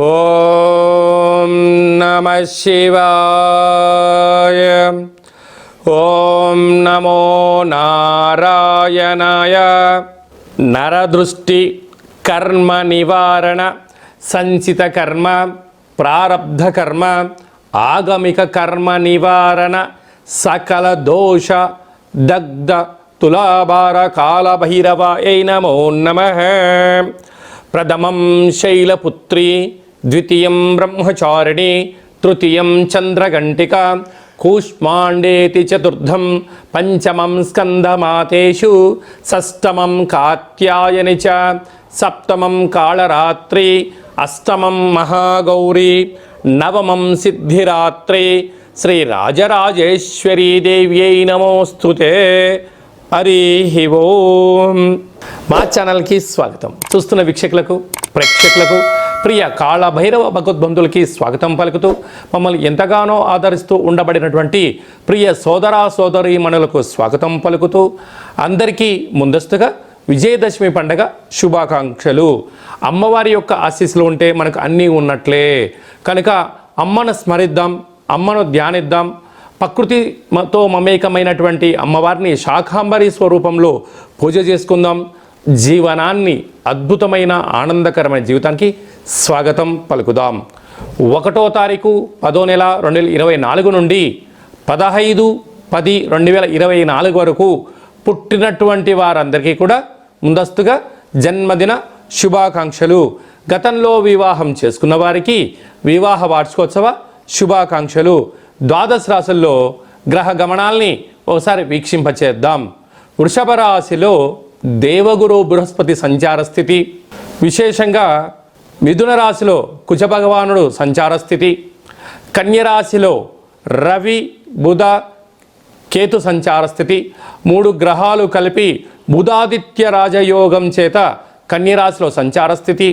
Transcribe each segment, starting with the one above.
ఓం నమః శివాయ. ఓం నమో నారాయణాయ. నరదృష్టి కర్మ నివారణ, సంచిత కర్మ, ప్రారబ్ధ కర్మ, ఆగమిక కర్మ నివారణ, సకల దోష దగ్ధ తులాభార కాళభైరవాయ నమో నమః. ప్రథమం శైలపుత్రి, ద్వితీయం బ్రహ్మచారిణి, తృతీయం చంద్రఘంటిక, కూష్మాండేతి చతుర్థం, పంచమం స్కందమాతేషు, షష్టమం కాత్యాయని చ, సప్తమం కాళరాత్రి, అష్టమం మహాగౌరీ, నవమం సిద్ధిరాత్రి. శ్రీ రాజరాజేశ్వరీ దేవ్యై నమోస్తుతే. హరి ఓం. మా ఛానల్కి స్వాగతం. చూస్తున్న వీక్షకులకు, ప్రేక్షకులకు, ప్రియ కాళభైరవ భగవద్బంధులకి స్వాగతం పలుకుతూ, మమ్మల్ని ఎంతగానో ఆదరిస్తూ ఉండబడినటువంటి ప్రియ సోదరా సోదరీమణులకు స్వాగతం పలుకుతూ, అందరికీ ముందస్తుగా విజయదశమి పండగ శుభాకాంక్షలు. అమ్మవారి యొక్క ఆశీస్సులు ఉంటే మనకు అన్నీ ఉన్నట్లే కనుక అమ్మను స్మరిద్దాం, అమ్మను ధ్యానిద్దాం. ప్రకృతితో మమేకమైనటువంటి అమ్మవారిని శాకాంబరి స్వరూపంలో పూజ చేసుకుందాం. జీవనాన్ని అద్భుతమైన ఆనందకరమైన జీవితానికి స్వాగతం పలుకుదాం. 1వ తారీఖు 10వ నెల 2024 నుండి 15/10/2024 వరకు పుట్టినటువంటి వారందరికీ కూడా ముందస్తుగా జన్మదిన శుభాకాంక్షలు. గతంలో వివాహం చేసుకున్న వారికి వివాహ వార్షికోత్సవ శుభాకాంక్షలు. ద్వాదశ రాశుల్లో గ్రహ గమనాల్ని ఒకసారి వీక్షింపచేద్దాం. వృషభ రాశిలో దేవగురు బృహస్పతి సంచార స్థితి, విశేషంగా మిథున రాశిలో కుజ భగవానుడు సంచార స్థితి, కన్యరాశిలో రవి బుధ కేతు సంచార స్థితి. 3 గ్రహాలు కలిపి బుధాదిత్య రాజయోగం చేత కన్యరాశిలో సంచార స్థితి.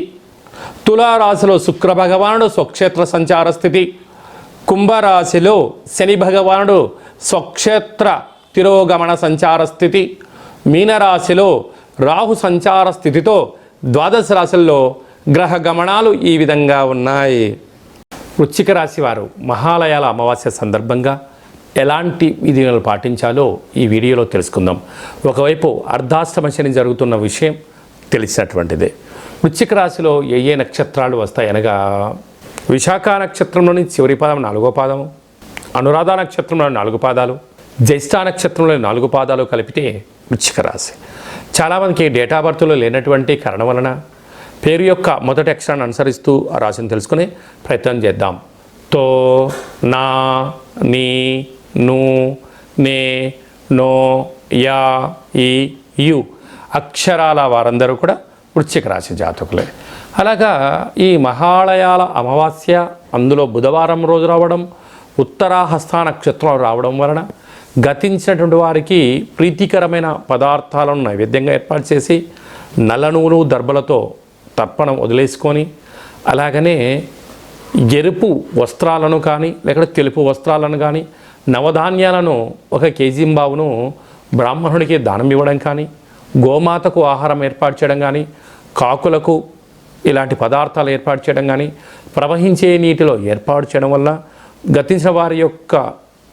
తులారాశిలో శుక్ర భగవానుడు స్వక్షేత్ర సంచార స్థితి. కుంభరాశిలో శని భగవానుడు స్వక్షేత్ర తిరోగమన సంచార స్థితి. మీనరాశిలో రాహు సంచార స్థితితో ద్వాదశ రాశుల్లో గ్రహ గమనాలు ఈ విధంగా ఉన్నాయి. వృశ్చిక రాశి వారు మహాలయాల అమావాస్య సందర్భంగా ఎలాంటి విధులను పాటించాలో ఈ వీడియోలో తెలుసుకుందాం. ఒకవైపు అర్ధాష్టమ శని జరుగుతున్న విషయం తెలిసినటువంటిదే. వృశ్చిక రాశిలో ఏ నక్షత్రాలు వస్తాయి అనగా, విశాఖ నక్షత్రంలోని చివరి పాదం 4వ పాదము, అనురాధ నక్షత్రంలోని 4 పాదాలు, జ్యేష్ఠ నక్షత్రంలోని 4 పాదాలు కలిపితే వృశ్చిక రాశి. చాలామందికి డేటా బర్త్లో లేనటువంటి కారణం వలన పేరు యొక్క మొదటి అక్షరాన్ని అనుసరిస్తూ ఆ రాశిని తెలుసుకునే ప్రయత్నం చేద్దాం. తో, నా, నీ, ను, నే, నో, యా, ఈ, యు అక్షరాల వారందరూ కూడా వృశ్చిక రాశి జాతకులే. అలాగా ఈ మహాలయాల అమావాస్య అందులో బుధవారం రోజు రావడం, ఉత్తరాహస్త నక్షత్రం రావడం వలన గతించినటువంటి వారికి ప్రీతికరమైన పదార్థాలను నైవేద్యంగా ఏర్పాటు చేసి నల్ల నువ్వులు దర్భలతో తర్పణం వదిలేసుకొని, అలాగనే ఎరుపు వస్త్రాలను కానీ లేకపోతే తెలుపు వస్త్రాలను కానీ నవధాన్యాలను 1 కేజీంబావును బ్రాహ్మణుడికి దానం ఇవ్వడం కానీ, గోమాతకు ఆహారం ఏర్పాటు చేయడం కానీ, కాకులకు ఇలాంటి పదార్థాలు ఏర్పాటు చేయడం కానీ ప్రవహించే నీటిలో ఏర్పాటు చేయడం వల్ల గతించిన వారి యొక్క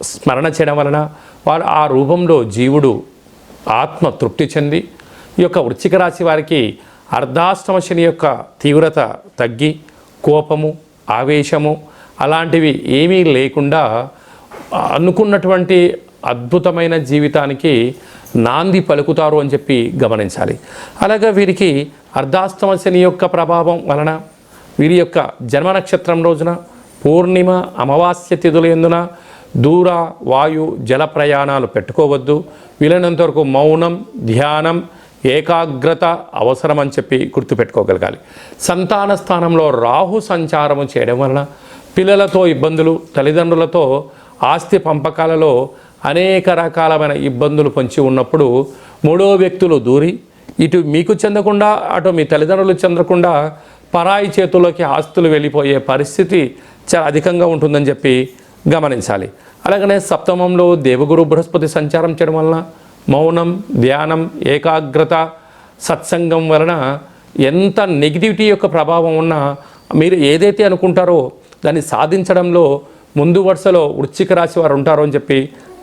స్మరణ చేయడం వలన వారు ఆ రూపంలో జీవుడు ఆత్మ తృప్తి చెంది ఈ యొక్క వృశ్చిక రాశి వారికి అర్ధాష్టమ శని యొక్క తీవ్రత తగ్గి కోపము, ఆవేశము అలాంటివి ఏమీ లేకుండా అనుకున్నటువంటి అద్భుతమైన జీవితానికి నాంది పలుకుతారు అని చెప్పి గమనించాలి. అలాగే వీరికి అర్ధాష్టమ శని యొక్క ప్రభావం వలన వీరి యొక్క జన్మ నక్షత్రం రోజున పూర్ణిమ అమావాస్య తిథుల యందున దూర వాయు జల ప్రయాణాలు పెట్టుకోవద్దు. వీలైనంత వరకు మౌనం, ధ్యానం, ఏకాగ్రత అవసరం అని చెప్పి గుర్తుపెట్టుకోగలగాలి. సంతాన స్థానంలో రాహు సంచారము చేయడం వలన పిల్లలతో ఇబ్బందులు, తల్లిదండ్రులతో ఆస్తి పంపకాలలో అనేక రకాలమైన ఇబ్బందులు పొంచి ఉన్నప్పుడు మూడో వ్యక్తులు దూరి ఇటు మీకు చెందకుండా అటు మీ తల్లిదండ్రులు చెందకుండా పరాయి చేతుల్లోకి ఆస్తులు వెళ్ళిపోయే పరిస్థితి చాలా అధికంగా ఉంటుందని చెప్పి గమనించాలి. అలాగనే సప్తమంలో దేవగురు బృహస్పతి సంచారం చేయడం వలన మౌనం, ధ్యానం, ఏకాగ్రత, సత్సంగం వలన ఎంత నెగిటివిటీ యొక్క ప్రభావం ఉన్నా మీరు ఏదైతే అనుకుంటారో దాన్ని సాధించడంలో ముందు వరుసలో వృశ్చిక రాశి వారు ఉంటారో అని చెప్పి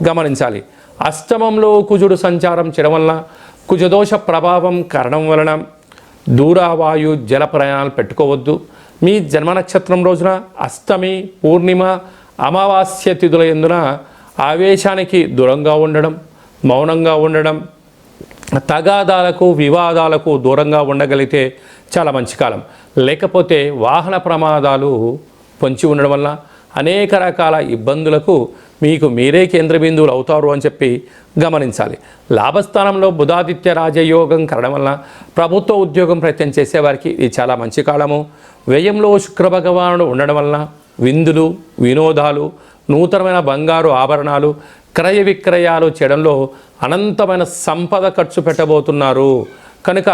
గమనించాలి. అష్టమంలో కుజుడు సంచారం చేయడం వలన కుజదోష ప్రభావం కారణం వలన దూరవాయు జల ప్రయాణాలు పెట్టుకోవద్దు. మీ జన్మ నక్షత్రం రోజున అష్టమి, పూర్ణిమ, అమావాస్య తిథుల యందున ఆవేశానికి దూరంగా ఉండడం, మౌనంగా ఉండడం, తగాదాలకు వివాదాలకు దూరంగా ఉండగలిగితే చాలా మంచి కాలం. లేకపోతే వాహన ప్రమాదాలు పొంచి ఉండడం వల్ల అనేక రకాల ఇబ్బందులకు మీకు మీరే కేంద్ర బిందువులు అవుతారు అని చెప్పి గమనించాలి. లాభస్థానంలో బుధాదిత్య రాజయోగం కారణం వల్ల ప్రభుత్వ ఉద్యోగం ప్రయత్నం చేసేవారికి ఇది చాలా మంచి కాలము. వ్యయంలో శుక్ర భగవానుడు ఉండడం వలన విందులు, వినోదాలు, నూతనమైన బంగారు ఆభరణాలు, క్రయ విక్రయాలు చేయడంలో అనంతమైన సంపద ఖర్చు పెట్టబోతున్నారు. కనుక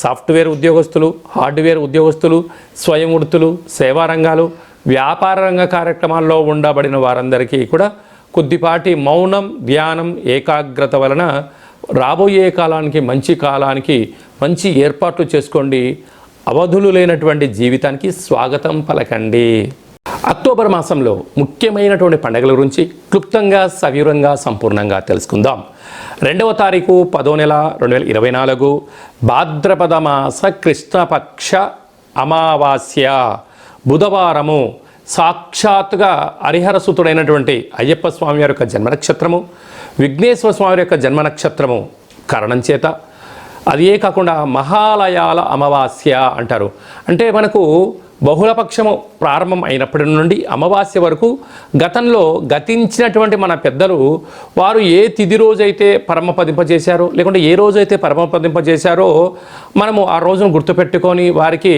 సాఫ్ట్వేర్ ఉద్యోగస్తులు, హార్డ్వేర్ ఉద్యోగస్తులు, స్వయం వృత్తులు, సేవా రంగాలు, వ్యాపార రంగ కార్యక్రమాల్లో ఉండబడిన వారందరికీ కూడా కొద్దిపాటి మౌనం, ధ్యానం, ఏకాగ్రత వలన రాబోయే కాలానికి మంచి ఏర్పాట్లు చేసుకోండి. అవధులు లేనటువంటి జీవితానికి స్వాగతం పలకండి. అక్టోబర్ మాసంలో ముఖ్యమైనటువంటి పండుగల గురించి క్లుప్తంగా, సవివరంగా, సంపూర్ణంగా తెలుసుకుందాం. 2వ తారీఖు 10వ నెల 2024 భాద్రపద మాస కృష్ణపక్ష అమావాస్య బుధవారము. సాక్షాత్తుగా హరిహరసుతుడైనటువంటి అయ్యప్ప స్వామి వారి యొక్క జన్మ నక్షత్రము, విఘ్నేశ్వర స్వామి యొక్క జన్మ నక్షత్రము కారణం చేత అదే కాకుండా మహాలయాల అమావాస్య అంటారు. అంటే మనకు బహుళపక్షము ప్రారంభం అయినప్పటి నుండి అమావాస్య వరకు గతంలో గతించినటువంటి మన పెద్దలు వారు ఏ తిథి రోజైతే పరమపదింపజేశారో, లేకుంటే ఏ రోజైతే పరమపదింపజేశారో మనము ఆ రోజును గుర్తుపెట్టుకొని వారికి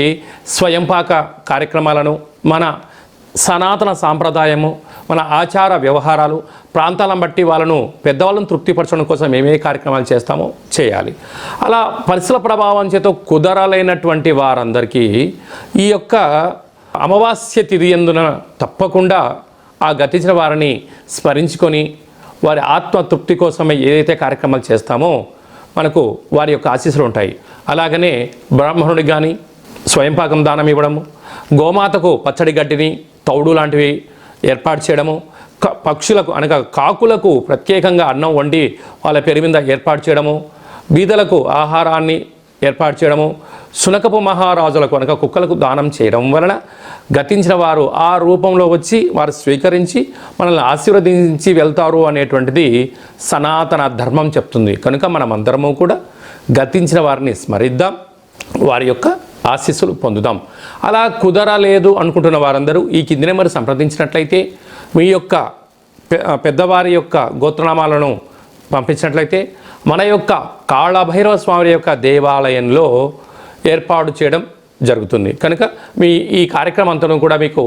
స్వయంపాక కార్యక్రమాలను, మన సనాతన సాంప్రదాయము, మన ఆచార వ్యవహారాలు, ప్రాంతాలను బట్టి వాళ్ళను పెద్దవాళ్ళను తృప్తిపరచడం కోసం ఏమే కార్యక్రమాలు చేస్తామో చేయాలి. అలా పరిసర ప్రభావం చేత కుదరలేనటువంటి వారందరికీ ఈ యొక్క అమావాస్య తిథి యందున తప్పకుండా ఆ గతించిన వారిని స్మరించుకొని వారి ఆత్మ తృప్తి కోసమే ఏదైతే కార్యక్రమాలు చేస్తామో మనకు వారి యొక్క ఆశీస్సులు ఉంటాయి. అలాగనే బ్రాహ్మణుడికి కానీ స్వయంపాకం దానం ఇవ్వడము, గోమాతకు పచ్చడి గడ్డిని, తౌడు లాంటివి ఏర్పాటు చేయడము, పక్షులకు అనగా కాకులకు ప్రత్యేకంగా అన్నం వండి వాళ్ళ పేరు మీద ఏర్పాటు చేయడము, బీదలకు ఆహారాన్ని ఏర్పాటు చేయడము, శునకపు మహారాజులకు అనగా కుక్కలకు దానం చేయడం వలన గతించిన వారు ఆ రూపంలో వచ్చి వారు స్వీకరించి మనల్ని ఆశీర్వదించి వెళ్తారు అనేటువంటిది సనాతన ధర్మం చెప్తుంది. కనుక మనమందరము కూడా గతించిన వారిని స్మరిద్దాం, వారి యొక్క ఆశీస్సులు పొందుదాం. అలా కుదరలేదు అనుకుంటున్న వారందరూ ఈ కింది నెంబర్ సంప్రదించినట్లయితే, మీ యొక్క పెద్దవారి యొక్క గోత్రనామాలను పంపించినట్లయితే మన యొక్క కాళభైరవ స్వామి యొక్క దేవాలయంలో ఏర్పాటు చేయడం జరుగుతుంది. కనుక ఈ కార్యక్రమం అంతా కూడా మీకు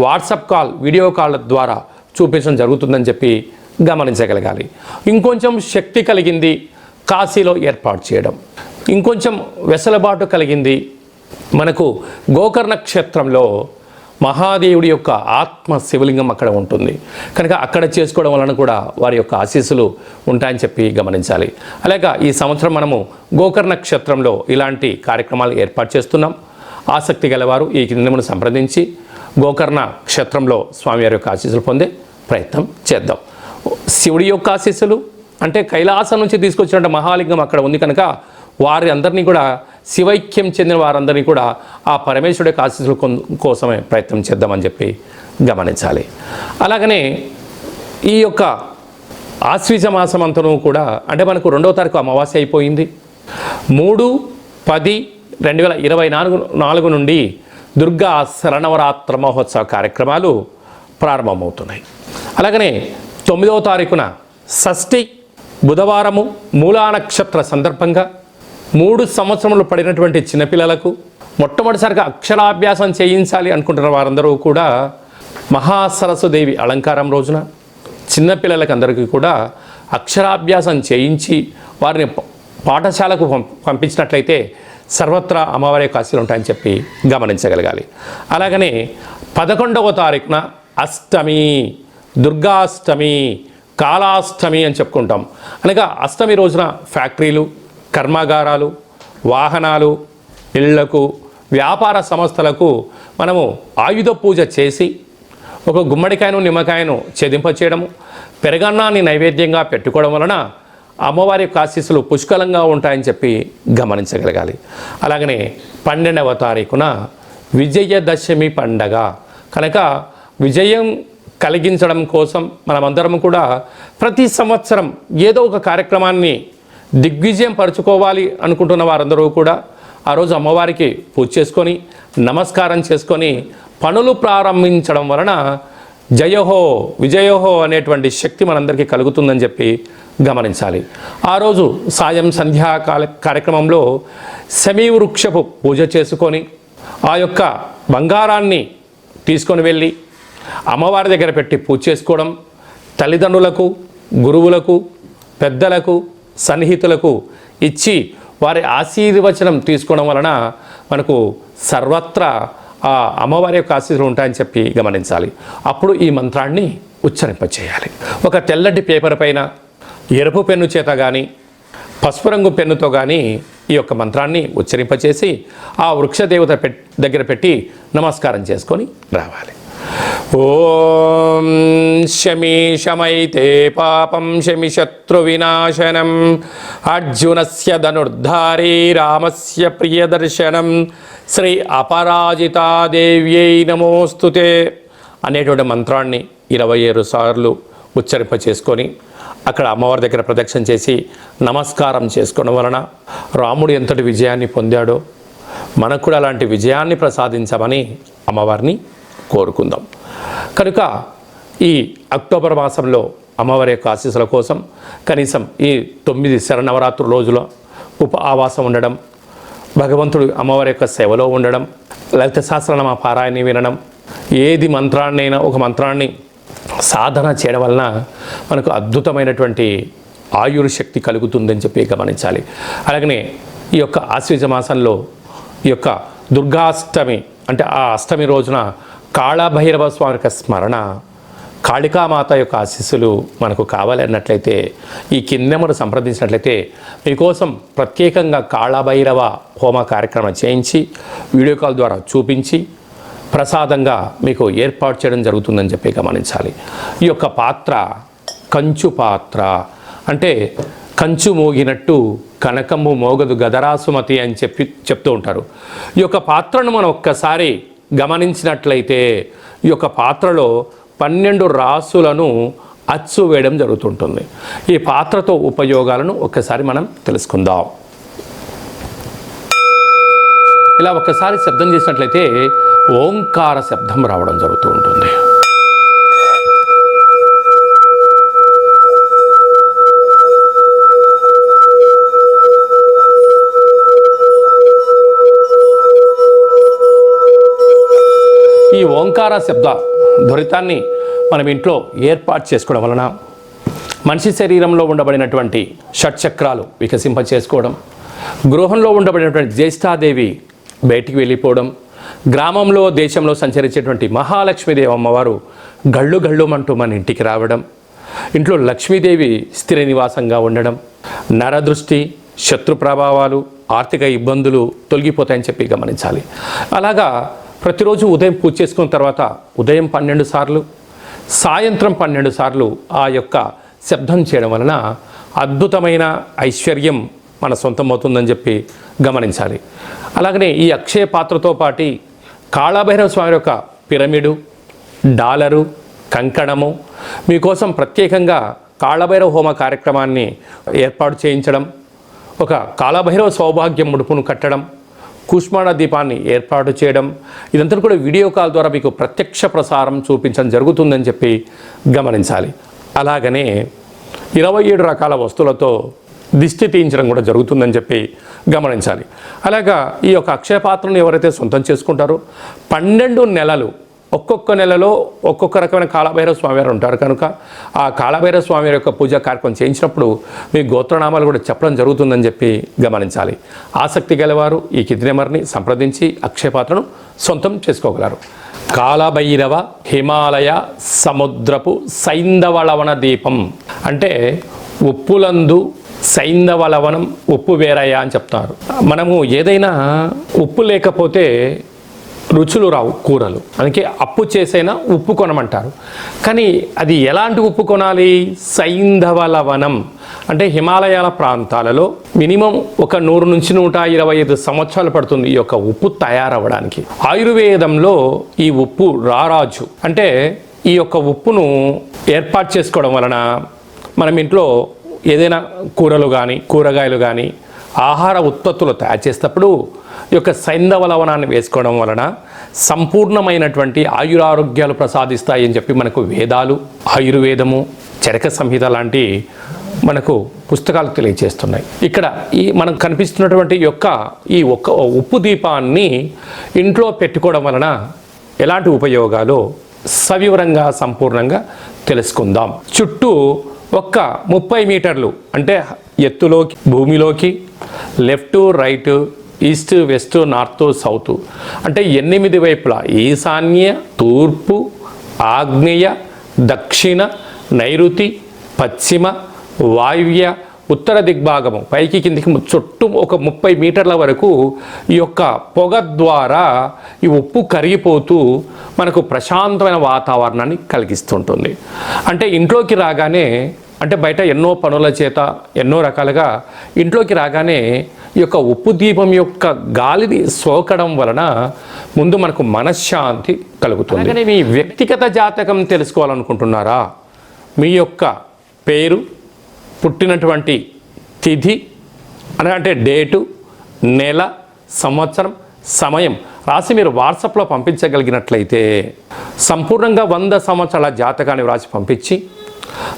వాట్సాప్ కాల్, వీడియో కాల్ ద్వారా చూపించడం జరుగుతుందని చెప్పి గమనించగలగాలి. ఇంకొంచెం శక్తి కలిగింది కాశీలో ఏర్పాటు చేయడం, ఇంకొంచెం వెసులుబాటు కలిగింది మనకు గోకర్ణ క్షేత్రంలో మహాదేవుడి యొక్క ఆత్మ శివలింగం అక్కడ ఉంటుంది. కనుక అక్కడ చేసుకోవడం వలన కూడా వారి యొక్క ఆశీస్సులు ఉంటాయని చెప్పి గమనించాలి. అలాగే ఈ సంవత్సరం మనము గోకర్ణ క్షేత్రంలో ఇలాంటి కార్యక్రమాలు ఏర్పాటు చేస్తున్నాం. ఆసక్తి గలవారు ఈ కిందను సంప్రదించి గోకర్ణ క్షేత్రంలో స్వామివారి యొక్క ఆశీస్సులు పొందే ప్రయత్నం చేద్దాం. శివుడి యొక్క ఆశీస్సులు అంటే కైలాసం నుంచి తీసుకొచ్చినట్టు మహాలింగం అక్కడ ఉంది కనుక వారి అందరినీ కూడా శివైక్యం చెందిన వారందరినీ కూడా ఆ పరమేశ్వరుడి యొక్క ఆశీస్సుల కోసమే ప్రయత్నం చేద్దామని చెప్పి గమనించాలి. అలాగనే ఈ యొక్క ఆశ్వీజ మాసం అంతను కూడా అంటే మనకు 2వ తారీఖు అమావాస్య అయిపోయింది. 3/10/2024 నుండి దుర్గా శరణవరాత్ర మహోత్సవ కార్యక్రమాలు ప్రారంభమవుతున్నాయి. అలాగనే 9వ తారీఖున షష్ఠి బుధవారము మూలా నక్షత్ర సందర్భంగా 3 సంవత్సరములు పడినటువంటి చిన్నపిల్లలకు మొట్టమొదటిసారిగా అక్షరాభ్యాసం చేయించాలి అనుకుంటున్న వారందరూ కూడా మహాసరస్వదేవి అలంకారం రోజున చిన్నపిల్లలకి అందరికీ కూడా అక్షరాభ్యాసం చేయించి వారిని పాఠశాలకు పంపించినట్లయితే సర్వత్రా అమ్మవారి యొక్క ఆశీస్సులు ఉంటాయని చెప్పి గమనించగలగాలి. అలాగనే 11వ తారీఖున అష్టమి, దుర్గాష్టమి, కాళాష్టమి అని చెప్పుకుంటాం. అనగా అష్టమి రోజున ఫ్యాక్టరీలు, కర్మాగారాలు, వాహనాలు, ఇళ్లకు, వ్యాపార సంస్థలకు మనము ఆయుధ పూజ చేసి ఒక గుమ్మడికాయను నిమ్మకాయను ఛేదింపచేయడము, పెరగన్నాన్ని నైవేద్యంగా పెట్టుకోవడం వలన అమ్మవారి యొక్క ఆశీస్సులు పుష్కలంగా ఉంటాయని చెప్పి గమనించగలగాలి. అలాగనే 12వ తారీఖున విజయదశమి పండగ కనుక విజయం కలిగించడం కోసం మనమందరం కూడా ప్రతి సంవత్సరం ఏదో ఒక కార్యక్రమాన్ని దిగ్విజయం పరుచుకోవాలి అనుకుంటున్న వారందరూ కూడా ఆ రోజు అమ్మవారికి పూజ చేసుకొని నమస్కారం చేసుకొని పనులు ప్రారంభించడం వలన జయహో విజయోహో అనేటువంటి శక్తి మనందరికీ కలుగుతుందని చెప్పి గమనించాలి. ఆ రోజు సాయం సంధ్యా కార్యక్రమంలో శమీ వృక్షపు పూజ చేసుకొని ఆ యొక్క బంగారాన్ని తీసుకొని వెళ్ళి అమ్మవారి దగ్గర పెట్టి పూజ చేసుకోవడం, తల్లిదండ్రులకు, గురువులకు, పెద్దలకు, సన్నిహితులకు ఇచ్చి వారి ఆశీర్వచనం తీసుకోవడం వలన మనకు సర్వత్రా ఆ అమ్మవారి యొక్క ఆశీస్సులు ఉంటాయని చెప్పి గమనించాలి. అప్పుడు ఈ మంత్రాన్ని ఉచ్చరింపచేయాలి. ఒక తెల్లటి పేపర్ పైన ఎరుపు పెన్ను చేత కానీ పసుపు రంగు పెన్నుతో కానీ ఈ యొక్క మంత్రాన్ని ఉచ్చరింపచేసి ఆ వృక్షదేవత దగ్గర పెట్టి నమస్కారం చేసుకొని రావాలి. ఓం శమి శమైతే పాపం శమి శత్రు వినాశనం అర్జునస్య ధనుర్ధారీ రామస్య ప్రియదర్శనం శ్రీ అపరాజితాదేవ్యై నమోస్తుతే అనేటువంటి మంత్రాన్ని 27 సార్లు ఉచ్చరింప చేసుకొని అక్కడ అమ్మవారి దగ్గర ప్రదక్షిణ చేసి నమస్కారం చేసుకోవడం వలన రాముడు ఎంతటి విజయాన్ని పొందాడో మనకు కూడా అలాంటి విజయాన్ని ప్రసాదించమని అమ్మవారిని కోరుకుందాం. కనుక ఈ అక్టోబర్ మాసంలో అమ్మవారి యొక్క ఆశీస్సుల కోసం కనీసం ఈ 9 శరన్నవరాత్రుల రోజుల ఆవాసం ఉండడం, భగవంతుడు అమ్మవారి యొక్క సేవలో ఉండడం, లలిత సహస్రనామ పారాయణ వినడం, ఏది మంత్రాన్నైనా ఒక మంత్రాన్ని సాధన చేయడం వలన మనకు అద్భుతమైనటువంటి ఆయుర్శక్తి కలుగుతుందని చెప్పి గమనించాలి. అలాగనే ఈ యొక్క ఆశ్వీజ మాసంలో ఈ యొక్క దుర్గాష్టమి అంటే ఆ అష్టమి రోజున కాళభైరవ స్వామి యొక్క స్మరణ, కాళికామాత యొక్క ఆశీస్సులు మనకు కావాలన్నట్లయితే ఈ కిందెమరు సంప్రదించినట్లయితే మీకోసం ప్రత్యేకంగా కాళభైరవ హోమ కార్యక్రమం చేయించి వీడియో కాల్ ద్వారా చూపించి ప్రసాదంగా మీకు ఏర్పాటు చేయడం జరుగుతుందని చెప్పి గమనించాలి. ఈ యొక్క పాత్ర కంచు పాత్ర అంటే కంచు మోగినట్టు కనకము మోగదు గదరాసుమతి అని చెప్తూ ఉంటారు. ఈ యొక్క పాత్రను మనం ఒక్కసారి గమనించినట్లయితే ఈ యొక్క పాత్రలో 12 రాసులను అచ్చు వేయడం జరుగుతుంటుంది. ఈ పాత్రతో ఉపయోగాలను ఒక్కసారి మనం తెలుసుకుందాం. ఇలా ఒక్కసారి శబ్దం చేసినట్లయితే ఓంకార శబ్దం రావడం జరుగుతూ ఉంటుంది. ఈ ఓంకార శబ్ద ధ్వరితాన్ని మనం ఇంట్లో ఏర్పాటు చేసుకోవడం వలన మనిషి శరీరంలో ఉండబడినటువంటి షట్చక్రాలు వికసింప చేసుకోవడం, గృహంలో ఉండబడినటువంటి జ్యేష్ఠాదేవి బయటికి వెళ్ళిపోవడం, గ్రామంలో దేశంలో సంచరించేటువంటి మహాలక్ష్మీదేవి అమ్మవారు గళ్ళు గళ్ళుమంటూ మన ఇంటికి రావడం, ఇంట్లో లక్ష్మీదేవి స్థిర నివాసంగా ఉండడం, నరదృష్టి, శత్రు ప్రభావాలు, ఆర్థిక ఇబ్బందులు తొలగిపోతాయని చెప్పి గమనించాలి. అలాగా ప్రతిరోజు ఉదయం పూజ చేసుకున్న తర్వాత ఉదయం 12 సార్లు, సాయంత్రం 12 సార్లు ఆ యొక్క శబ్దం చేయడం వలన అద్భుతమైన ఐశ్వర్యం మన సొంతం అవుతుందని చెప్పి గమనించాలి. అలాగనే ఈ అక్షయ పాత్రతో పాటు కాళభైరవ స్వామి యొక్క పిరమిడు, డాలరు, కంకణము మీకోసం ప్రత్యేకంగా కాళభైరవ హోమ కార్యక్రమాన్ని ఏర్పాటు చేయించడం, ఒక కాళభైరవ సౌభాగ్యం ముడుపును కట్టడం, కూష్మాండ దీపాన్ని ఏర్పాటు చేయడం, ఇదంతా కూడా వీడియో కాల్ ద్వారా మీకు ప్రత్యక్ష ప్రసారం చూపించడం జరుగుతుందని చెప్పి గమనించాలి. అలాగనే 27 రకాల వస్తువులతో దిష్టి తీయించడం కూడా జరుగుతుందని చెప్పి గమనించాలి. అలాగా ఈ యొక్క అక్షయ పాత్రను ఎవరైతే సొంతం చేసుకుంటారో 12 నెలలు ఒక్కొక్క నెలలో ఒక్కొక్క రకమైన కాళభైరవ స్వామివారు ఉంటారు కనుక ఆ కాళభైరవ స్వామి యొక్క పూజా కార్యక్రమం చేయించినప్పుడు మీ గోత్రనామాలు కూడా చెప్పడం జరుగుతుందని చెప్పి గమనించాలి. ఆసక్తి గలవారు ఈ కింది నెంబర్ని సంప్రదించి అక్షయ పాత్రను సొంతం చేసుకోగలరు. కాలభైరవ హిమాలయ సముద్రపు సైంధవలవన దీపం. అంటే ఉప్పులందు సైంధవలవనం ఉప్పు వేరయ్య అని చెప్తారు. మనము ఏదైనా ఉప్పు లేకపోతే రుచులు రావు కూరలు, అందుకే అప్పు చేసైనా ఉప్పు కొనమంటారు. కానీ అది ఎలాంటి ఉప్పు కొనాలి? సైంధవలవనం అంటే హిమాలయాల ప్రాంతాలలో మినిమం ఒక 100 నుంచి 125 సంవత్సరాలు పడుతుంది ఈ యొక్క ఉప్పు తయారవ్వడానికి. ఆయుర్వేదంలో ఈ ఉప్పు రారాజు అంటే ఈ యొక్క ఉప్పును ఏర్పాటు చేసుకోవడం వలన మనం ఇంట్లో ఏదైనా కూరలు కానీ కూరగాయలు కానీ ఆహార ఉత్పత్తులు తయారు చేసేటప్పుడు ఈ యొక్క సైంధవలవనాన్ని వేసుకోవడం వలన సంపూర్ణమైనటువంటి ఆయురారోగ్యాలు ప్రసాదిస్తాయని చెప్పి మనకు వేదాలు, ఆయుర్వేదము, చరక సంహిత లాంటి మనకు పుస్తకాలు తెలియజేస్తున్నాయి. ఇక్కడ ఈ మనకు కనిపిస్తున్నటువంటి ఈ ఒక్క ఉప్పు దీపాన్ని ఇంట్లో పెట్టుకోవడం వలన ఎలాంటి ఉపయోగాలు సవివరంగా సంపూర్ణంగా తెలుసుకుందాం. చుట్టూ 30 మీటర్లు అంటే ఎత్తులోకి భూమిలోకి left right east west north south అంటే 8 వైపులా ఈశాన్య తూర్పు ఆగ్నేయ దక్షిణ నైరుతి పశ్చిమ వాయువ్య ఉత్తర దిగ్భాగము పైకి కిందికి చుట్టూ 30 మీటర్ల వరకు ఈ యొక్క పొగ ద్వారా ఈ ఉప్పు కరిగిపోతూ మనకు ప్రశాంతమైన వాతావరణాన్ని కలిగిస్తుంటుంది. అంటే ఇంట్లోకి రాగానే, అంటే బయట ఎన్నో పనుల చేత ఎన్నో రకాలుగా ఇంట్లోకి రాగానే ఈ యొక్క ఉప్పు దీపం యొక్క గాలిని సోకడం వలన ముందు మనకు మనశ్శాంతి కలుగుతుంది. అలాగే మీ వ్యక్తిగత జాతకం తెలుసుకోవాలనుకుంటున్నారా? మీ యొక్క పేరు, పుట్టినటువంటి తిథి అంటే డేటు, నెల, సంవత్సరం, సమయం రాసి మీరు వాట్సాప్లో పంపించగలిగినట్లయితే సంపూర్ణంగా 100 సంవత్సరాల జాతకాన్ని వ్రాసి పంపించి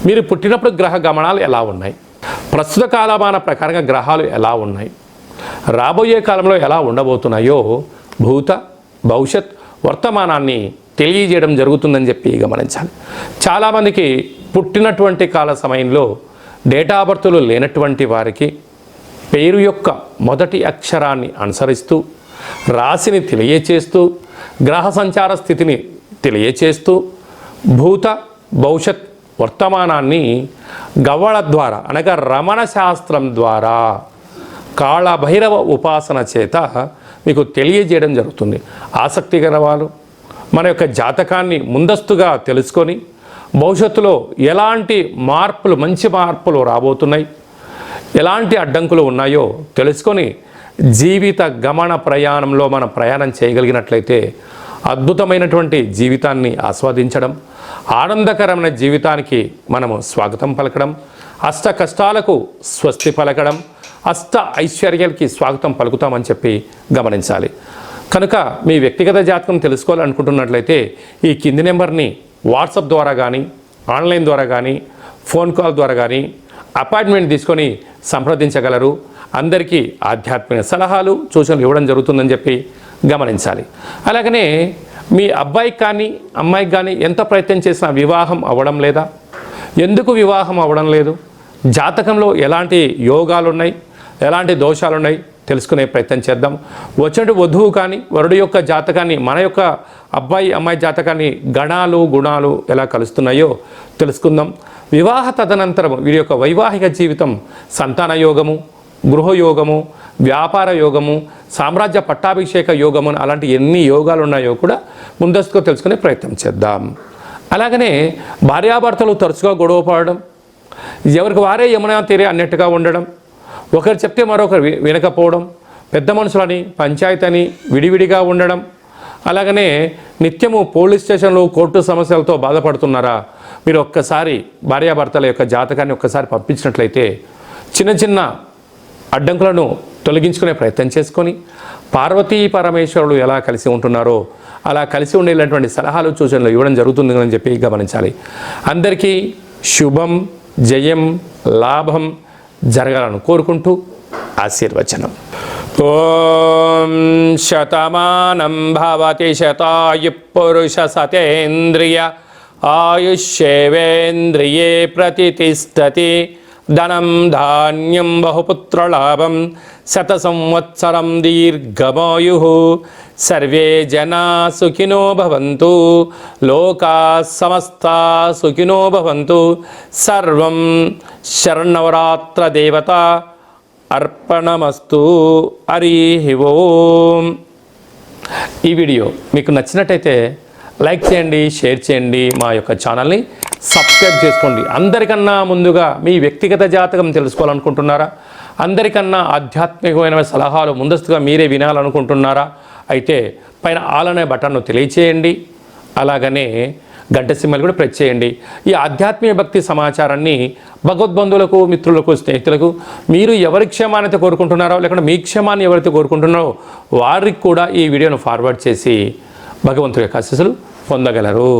మీరు పుట్టినప్పుడు గ్రహ గమనాలు ఎలా ఉన్నాయి, ప్రస్తుత కాలమాన ప్రకారంగా గ్రహాలు ఎలా ఉన్నాయి, రాబోయే కాలంలో ఎలా ఉండబోతున్నాయో భూత భవిష్యత్ వర్తమానాన్ని తెలియజేయడం జరుగుతుందని చెప్పి గమనించాలి. చాలామందికి పుట్టినటువంటి కాల సమయంలో డేటా బర్తులు లేనటువంటి వారికి పేరు యొక్క మొదటి అక్షరాన్ని అనుసరిస్తూ రాశిని తెలియచేస్తూ గ్రహ సంచార స్థితిని తెలియచేస్తూ భూత భవిష్యత్ వర్తమానాన్ని గవ్వళ ద్వారా అనగా రమణ శాస్త్రం ద్వారా కాళభైరవ ఉపాసన చేత మీకు తెలియజేయడం జరుగుతుంది. ఆసక్తి గల వాళ్ళు మన యొక్క జాతకాన్ని ముందస్తుగా తెలుసుకొని భవిష్యత్తులో ఎలాంటి మార్పులు, మంచి మార్పులు రాబోతున్నాయి, ఎలాంటి అడ్డంకులు ఉన్నాయో తెలుసుకొని జీవిత గమన ప్రయాణంలో మనం ప్రయాణం చేయగలిగినట్లయితే అద్భుతమైనటువంటి జీవితాన్ని ఆస్వాదించడం, ఆనందకరమైన జీవితానికి మనము స్వాగతం పలకడం, అష్ట కష్టాలకు స్వస్తి పలకడం, అష్ట ఐశ్వర్యాలకి స్వాగతం పలుకుతామని చెప్పి గమనించాలి. కనుక మీ వ్యక్తిగత జాతకం తెలుసుకోవాలనుకుంటున్నట్లయితే ఈ కింది నెంబర్ని వాట్సాప్ ద్వారా కానీ, ఆన్లైన్ ద్వారా కానీ, ఫోన్ కాల్ ద్వారా కానీ అపాయింట్మెంట్ తీసుకొని సంప్రదించగలరు. అందరికీ ఆధ్యాత్మిక సలహాలు, సూచనలు ఇవ్వడం జరుగుతుందని చెప్పి గమనించాలి. అలాగనే మీ అబ్బాయికి కానీ అమ్మాయికి కానీ ఎంత ప్రయత్నం చేసినా వివాహం అవ్వడం లేదా? ఎందుకు వివాహం అవ్వడం లేదు? జాతకంలో ఎలాంటి యోగాలు ఉన్నాయి, ఎలాంటి దోషాలు ఉన్నాయి తెలుసుకునే ప్రయత్నం చేద్దాం. వచ్చేటి వధువు కానీ వరుడు యొక్క జాతకాన్ని, మన యొక్క అబ్బాయి అమ్మాయి జాతకాన్ని గణాలు గుణాలు ఎలా కలుస్తున్నాయో తెలుసుకుందాం. వివాహ తదనంతరం వీరి యొక్క వైవాహిక జీవితం సంతాన యోగము, గృహయోగము, వ్యాపార యోగము, సామ్రాజ్య పట్టాభిషేక యోగము అలాంటి ఎన్ని యోగాలు ఉన్నాయో కూడా ముందస్తుగా తెలుసుకునే ప్రయత్నం చేద్దాం. అలాగనే భార్యాభర్తలు తరచుగా గొడవ పడడం, ఎవరికి వారే యమునా తీరే అన్నట్టుగా ఉండడం, ఒకరు చెప్తే మరొకరు వినకపోవడం, పెద్ద మనుషులని పంచాయతీ అని విడివిడిగా ఉండడం, అలాగనే నిత్యము పోలీస్ స్టేషన్లు కోర్టు సమస్యలతో బాధపడుతున్నారా? మీరు ఒక్కసారి భార్యాభర్తల యొక్క జాతకాన్ని ఒక్కసారి పంపించినట్లయితే చిన్న చిన్న అడ్డంకులను తొలగించుకునే ప్రయత్నం చేసుకొని పార్వతీ పరమేశ్వరులు ఎలా కలిసి ఉంటున్నారో అలా కలిసి ఉండేటువంటి సలహాలు సూచనలు ఇవ్వడం జరుగుతుందని చెప్పి గమనించాలి. అందరికీ శుభం, జయం, లాభం జరగాలని కోరుకుంటూ ఆశీర్వచనం. ఓం శతమానం భవతి శతాయు పురుష సతేంద్రియ ఆయుష్యేవేంద్రియే ప్రతిష్టతి ధనం ధాన్యం బహుపుత్రలాభం శత సంవత్సరం దీర్ఘమాయు సర్వే జనా సుఖినో భవంతు లోకా సమస్తా సుఖినో భవంతు సర్వం శరణవరాత్ర దేవత అర్పణమస్తు. హరి ఓం. ఈ వీడియో మీకు నచ్చినట్టయితే లైక్ చేయండి, షేర్ చేయండి, మా యొక్క ఛానల్ని సబ్స్క్రైబ్ చేసుకోండి. అందరికన్నా ముందుగా మీ వ్యక్తిగత జాతకం తెలుసుకోవాలనుకుంటున్నారా? అందరికన్నా ఆధ్యాత్మికమైన సలహాలు ముందస్తుగా మీరే వినాలనుకుంటున్నారా? అయితే పైన ఆల్ అనే బటన్ను తెలియచేయండి. అలాగనే గంట సింబల్ కూడా ప్రెస్ చేయండి. ఈ ఆధ్యాత్మిక భక్తి సమాచారాన్ని భగవద్బంధువులకు, మిత్రులకు, స్నేహితులకు మీరు ఎవరి క్షేమాన్ని కోరుకుంటున్నారో, లేకుంటే మీ క్షేమాన్ని ఎవరైతే కోరుకుంటున్నారో వారికి కూడా ఈ వీడియోను ఫార్వర్డ్ చేసి భగవంతుడి యొక్క ఆశీస్సులు పొందగలరు.